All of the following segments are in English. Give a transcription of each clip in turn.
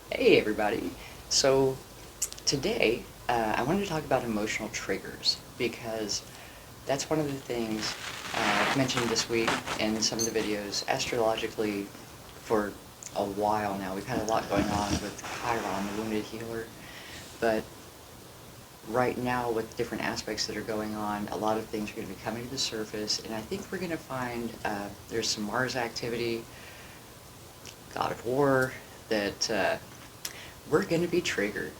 Hey everybody. So today I wanted to talk about emotional triggers because that's one of the things I've mentioned this week in some of the videos. Astrologically, for a while now, we've had a lot going on with Chiron, the wounded healer, but right now with different aspects that are going on, a lot of things are going to be coming to the surface, and I think we're going to find there's some Mars activity, God of War, that we're going to be triggered.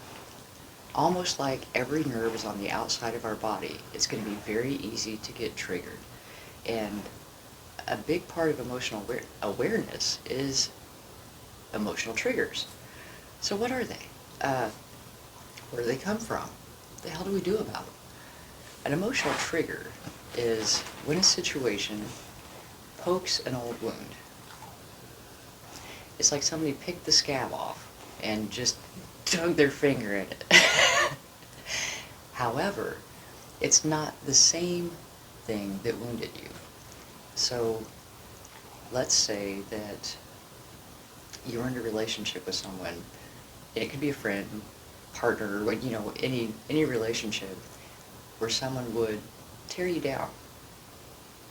Almost like every nerve is on the outside of our body, it's going to be very easy to get triggered. And a big part of emotional awareness is emotional triggers. So what are they? Where do they come from? What the hell do we do about them? An emotional trigger is when a situation pokes an old wound. It's like somebody picked the scab off and just dug their finger in it. However, it's not the same thing that wounded you. So let's say that you're in a relationship with someone, and it could be a friend, partner, any relationship where someone would tear you down.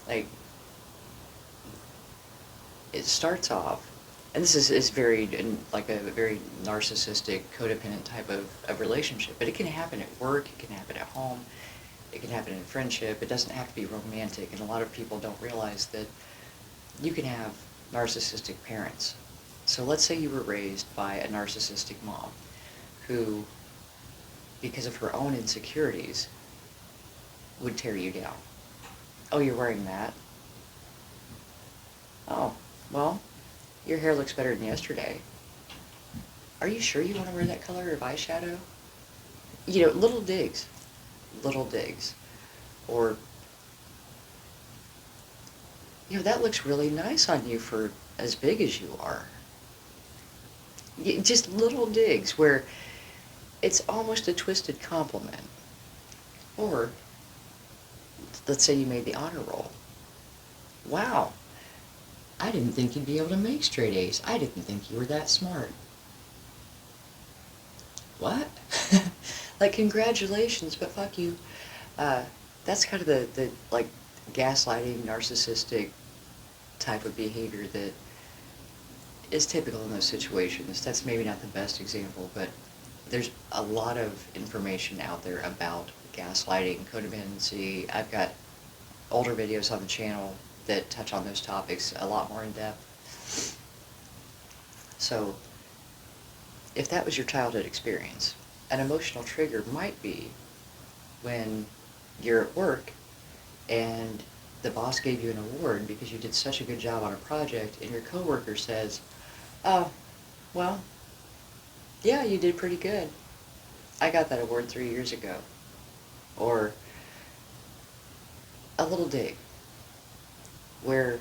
Like, it starts off, and this is very, like a very narcissistic, codependent type of relationship, but it can happen at work, it can happen at home, it can happen in friendship. It doesn't have to be romantic, and a lot of people don't realize that you can have narcissistic parents. So let's say you were raised by a narcissistic mom who, because of her own insecurities, would tear you down. Oh, you're wearing that? Oh, well, your hair looks better than yesterday. Are you sure you want to wear that color of eyeshadow? Little digs. Little digs. Or, that looks really nice on you for as big as you are. Just little digs where it's almost a twisted compliment. Or, let's say you made the honor roll. Wow, I didn't think you'd be able to make straight A's. I didn't think you were that smart. What? Like, congratulations, but fuck you. Uh, that's kind of the like, gaslighting, narcissistic type of behavior that is typical in those situations. That's maybe not the best example, but there's a lot of information out there about gaslighting, codependency. I've got older videos on the channel that touch on those topics a lot more in depth. So, if that was your childhood experience, an emotional trigger might be when you're at work and the boss gave you an award because you did such a good job on a project, and your coworker says, "Oh, well, yeah, you did pretty good. I got that award 3 years ago." Or a little dig where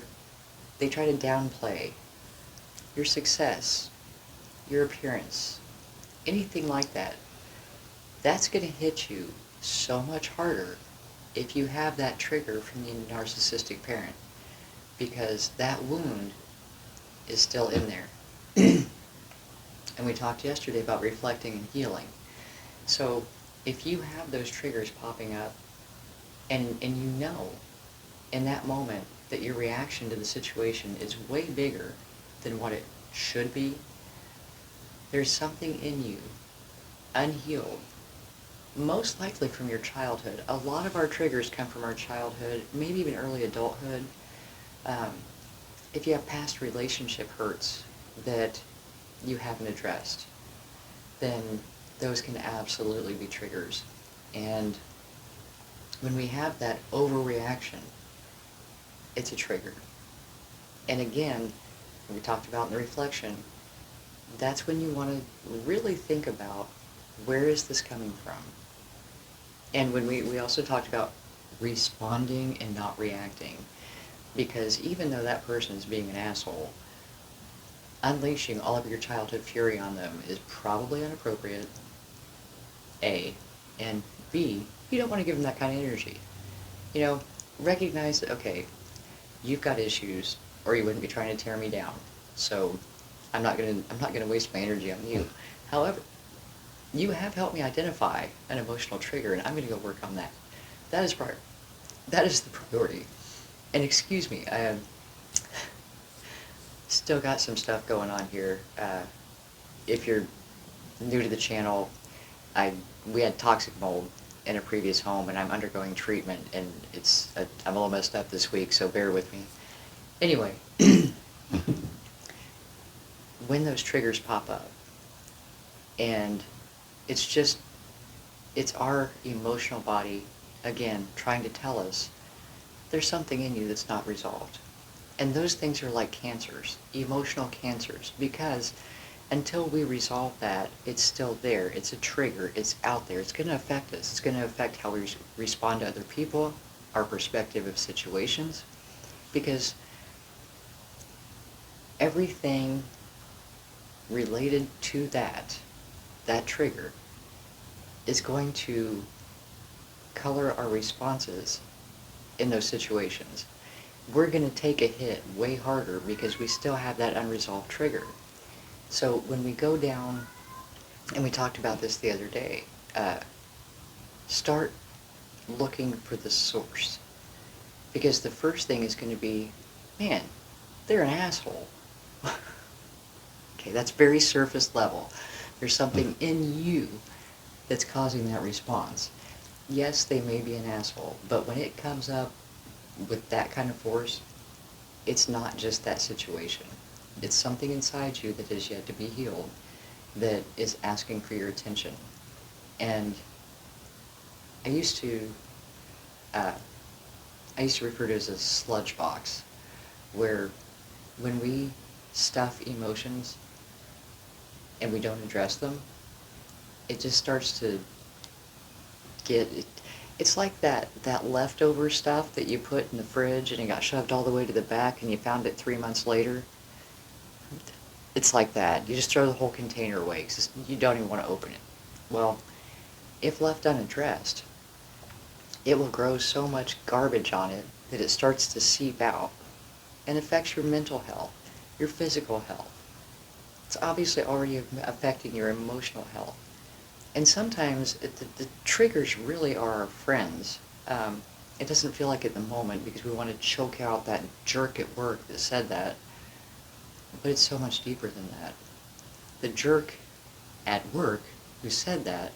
they try to downplay your success, your appearance, anything like that. That's going to hit you so much harder if you have that trigger from the narcissistic parent, because that wound is still in there. And we talked yesterday about reflecting and healing. So if you have those triggers popping up, and you know in that moment that your reaction to the situation is way bigger than what it should be, there's something in you unhealed, most likely from your childhood. A lot of our triggers come from our childhood, maybe even early adulthood. Um, if you have past relationship hurts that you haven't addressed, then those can absolutely be triggers. And when we have that overreaction, it's a trigger. And again, we talked about in the reflection, that's when you want to really think about, where is this coming from? And when we also talked about responding and not reacting, because even though that person is being an asshole, unleashing all of your childhood fury on them is probably inappropriate, A, and B, you don't want to give them that kind of energy. Recognize that, okay, you've got issues, or you wouldn't be trying to tear me down. So I'm not gonna waste my energy on you. However, you have helped me identify an emotional trigger, and I'm gonna go work on that. That is prior. That is the priority. And excuse me, I still got some stuff going on here. If you're new to the channel, I we had toxic mold in a previous home, and I'm undergoing treatment, and I'm a little messed up this week, so bear with me. Anyway, when those triggers pop up, and it's just it's our emotional body again trying to tell us there's something in you that's not resolved. And those things are like cancers, emotional cancers, because until we resolve that, it's still there. It's a trigger. It's out there. It's going to affect us. It's going to affect how we respond to other people, our perspective of situations, because everything related to that trigger, is going to color our responses in those situations. We're going to take a hit way harder because we still have that unresolved trigger. So when we go down, and we talked about this the other day, start looking for the source. Because the first thing is going to be, man, they're an asshole. Okay, that's very surface level. There's something in you that's causing that response. Yes, they may be an asshole, but when it comes up with that kind of force, it's not just that situation. It's something inside you that is yet to be healed, that is asking for your attention. And I used to refer to it as a sludge box, where when we stuff emotions and we don't address them, it just starts to it's like that leftover stuff that you put in the fridge and it got shoved all the way to the back and you found it 3 months later. It's like that. You just throw the whole container away because you don't even want to open it. Well, if left unaddressed, it will grow so much garbage on it that it starts to seep out and affects your mental health, your physical health. It's obviously already affecting your emotional health. And sometimes the triggers really are our friends. It doesn't feel like it at the moment because we want to choke out that jerk at work that said that. But it's so much deeper than that. The jerk at work who said that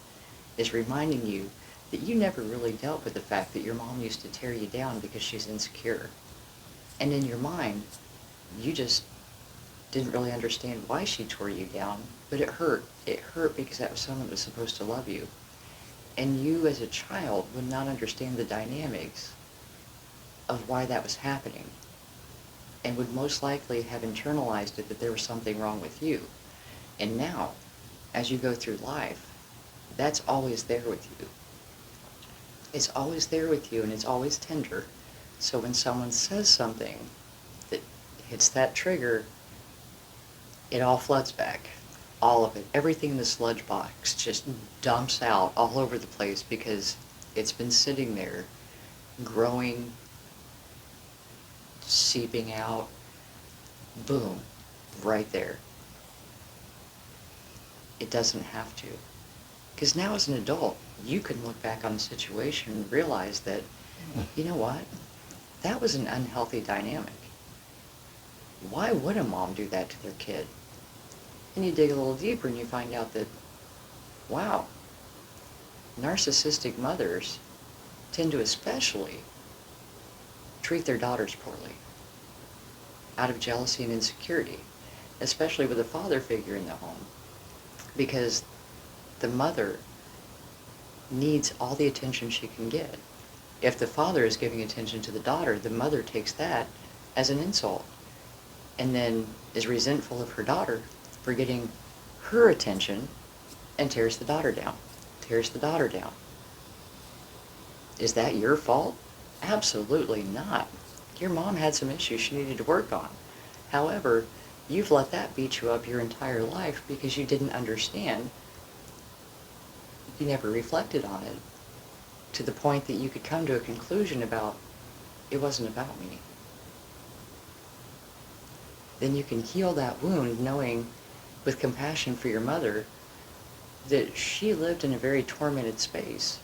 is reminding you that you never really dealt with the fact that your mom used to tear you down because she's insecure. And in your mind, you just didn't really understand why she tore you down, but it hurt. It hurt because that was someone that was supposed to love you. And you as a child would not understand the dynamics of why that was happening, and would most likely have internalized it that there was something wrong with you. And now, as you go through life, that's always there with you. It's always there with you, and it's always tender. So when someone says something that hits that trigger, it all floods back. All of it. Everything in the sludge box just dumps out all over the place because it's been sitting there, growing, seeping out. Boom. Right there. It doesn't have to. Because now as an adult, you can look back on the situation and realize that, you know what? That was an unhealthy dynamic. Why would a mom do that to their kid? And you dig a little deeper and you find out that, wow, narcissistic mothers tend to especially treat their daughters poorly out of jealousy and insecurity, especially with a father figure in the home, because the mother needs all the attention she can get. If the father is giving attention to the daughter, the mother takes that as an insult and then is resentful of her daughter for getting her attention and tears the daughter down. Tears the daughter down. Is that your fault? Absolutely not. Your mom had some issues she needed to work on. However, you've let that beat you up your entire life because you didn't understand. You never reflected on it to the point that you could come to a conclusion about, it wasn't about me. then you can heal that wound knowing with compassion for your mother that she lived in a very tormented space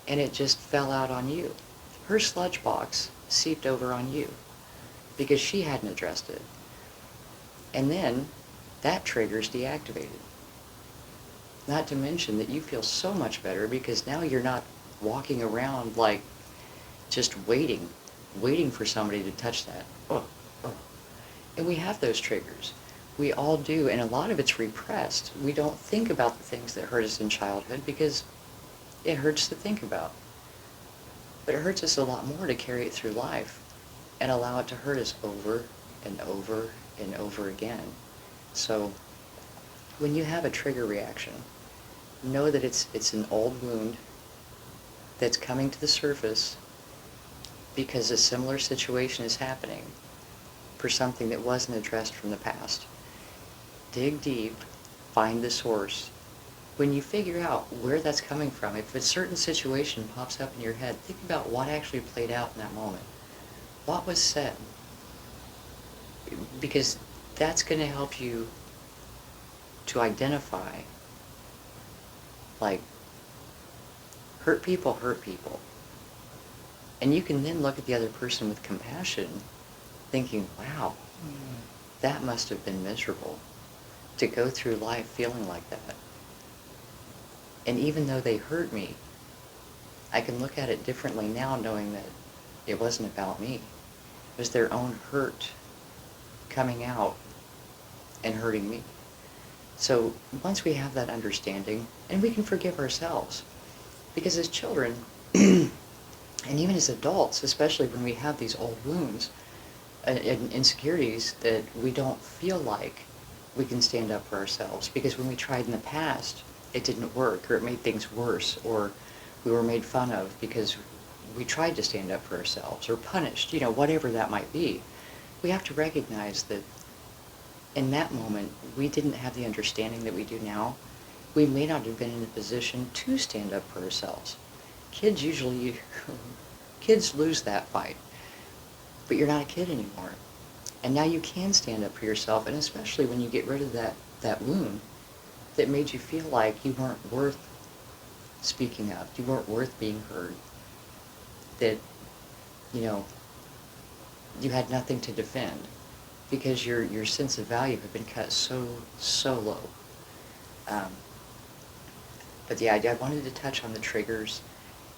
and it just fell out on you. Her sludge box seeped over on you because she hadn't addressed it. And then that trigger's deactivated. Not to mention that you feel so much better because now you're not walking around like just waiting for somebody to touch that. Oh, oh. And we have those triggers. We all do, and a lot of it's repressed. We don't think about the things that hurt us in childhood because it hurts to think about. But it hurts us a lot more to carry it through life and allow it to hurt us over and over and over again. So when you have a trigger reaction, know that it's an old wound that's coming to the surface because a similar situation is happening for something that wasn't addressed from the past. Dig deep, find the source. When you figure out where that's coming from, if a certain situation pops up in your head, think about what actually played out in that moment. What was said? Because that's going to help you to identify, like, hurt people hurt people. And you can then look at the other person with compassion, thinking, wow, that must have been miserable to go through life feeling like that. And even though they hurt me, I can look at it differently now knowing that it wasn't about me. It was their own hurt coming out and hurting me. So once we have that understanding, and we can forgive ourselves, because as children, and even as adults, especially when we have these old wounds and insecurities that we don't feel like we can stand up for ourselves, because when we tried in the past, it didn't work, or it made things worse, or we were made fun of because we tried to stand up for ourselves, or punished, whatever that might be. We have to recognize that in that moment, we didn't have the understanding that we do now. We may not have been in a position to stand up for ourselves. Kids lose that fight, but you're not a kid anymore. And now you can stand up for yourself, and especially when you get rid of that wound that made you feel like you weren't worth speaking up, you weren't worth being heard, that, you had nothing to defend because your sense of value had been cut so low. But yeah, I wanted to touch on the triggers.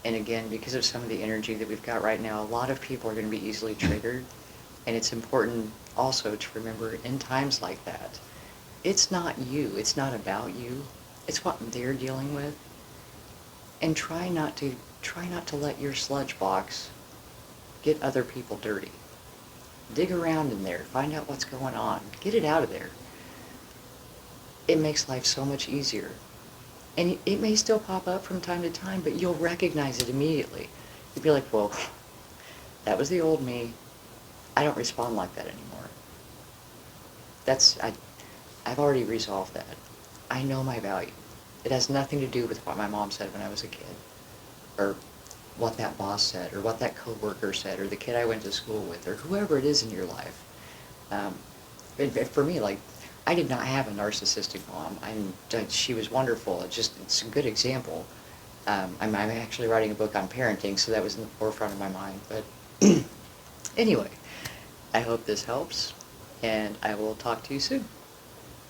And again, because of some of the energy that we've got right now, a lot of people are going to be easily triggered. And it's important also to remember in times like that, it's not you, it's not about you, it's what they're dealing with. And try not to let your sludge box get other people dirty. Dig around in there, find out what's going on, get it out of there. It makes life so much easier. And it may still pop up from time to time, but you'll recognize it immediately. You'll be like, well, that was the old me. I don't respond like that anymore. I've already resolved that. I know my value. It has nothing to do with what my mom said when I was a kid, or what that boss said, or what that coworker said, or the kid I went to school with, or whoever it is in your life. For me, like, I did not have a narcissistic mom. She was wonderful. It's a good example. I'm actually writing a book on parenting, so that was in the forefront of my mind. But anyway, I hope this helps, and I will talk to you soon.